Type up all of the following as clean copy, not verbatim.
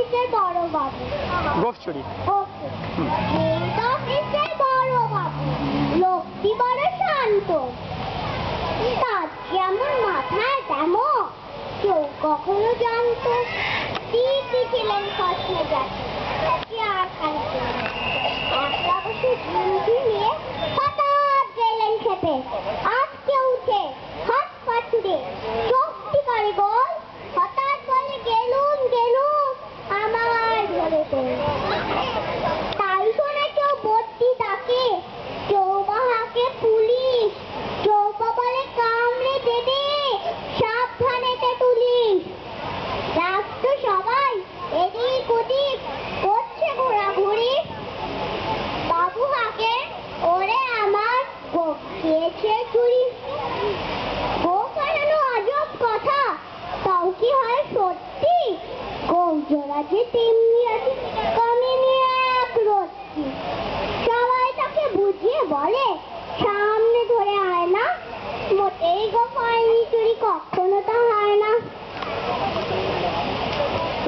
অফিসের বড় বাবু। গোফচুরি। হেড অফিসের বড় বাবু লোকটি বড় শান্ত। তার যেমন মাথায় তেমন কেউ কখনো জানতো। দিদি ছিলেন ফার্স্ট মেজাজে, আর খাইতে একলা বসে ঝুঁকি নিয়ে হঠাৎ গেলেন খেতে। আজকে উঠে হাত পা ছুড়ে চোখটি করে গোল, হঠাৎ বলে গেলুম গেলুম আমার ঘরেতে। তাই শুনে কেউ বদ্যি ডাকে, কেউ বা হাঁকে পুলিশ, কেউ বা বলে কামড়ে দেবে সাবধানেতে তুলিস। রাস্ত সবাই এদিক ওদিক করছে ঘোরাঘুরি। বাবু হাঁকে, ওরে আমার গোপ খেয়েছে চুরি। গোপ হারানো আজব কথা, তাও কি হয় সত্যি? গোপ জোড়া যে তেমনি আছে কামিনী এক রত্তি। সবাই তাকে বুঝিয়ে বলে সামনে ধরে আয় না, মোটেই গোপ হয়নি চুরি, কখনো তা হয় না।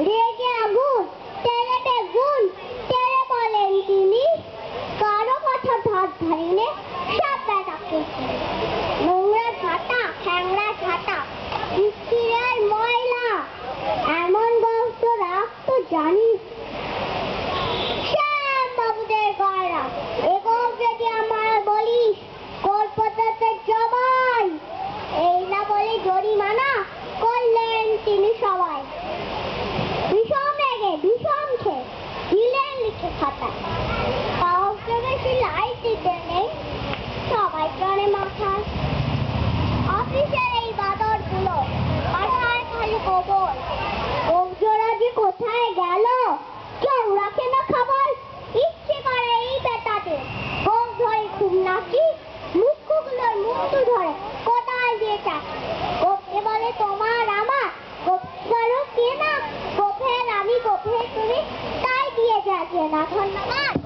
রেগে আগুন তেলে বেগুন তেলে বলেন তিনি, কারো কথা ধার ধারিনে সব বেটাকে। নোংরা ঝাঁটা ঠ্যাংরা ঝাঁটা স্ত্রীর ময়লা এমন বস্ত্র রাখতো জানিস? শ্যাম বাবুদের গয়না এগো যদি আমার বলিস কলকাতাতে জবাই। এই না বলে জরিমানা করলেন তিনি সবাই। বিষম রেগে বিষম খেয়ে দিলেন লিখে খাতায়, কাউকে বেশি লাইট দিতে নেই, সবাই জানে মাথায়। অফিসের এই বাদরগুলো পাঠায় খালি গোবর। গোবজোড়া যে কোথায় গেল কেউ রাখে না খবর। ইচ্ছে করে এই বেটাদের গোপ ধরে খুব নাকি, মুখগুলোর মুক্তু ধরে কোদাল দিয়ে চাকি। গোপকে বলে তোমার আমার, গোপ করো কে না, গোপের আমি গোপের তুমি, তাই দিয়ে যাচ্ছে না। ধন্যবাদ।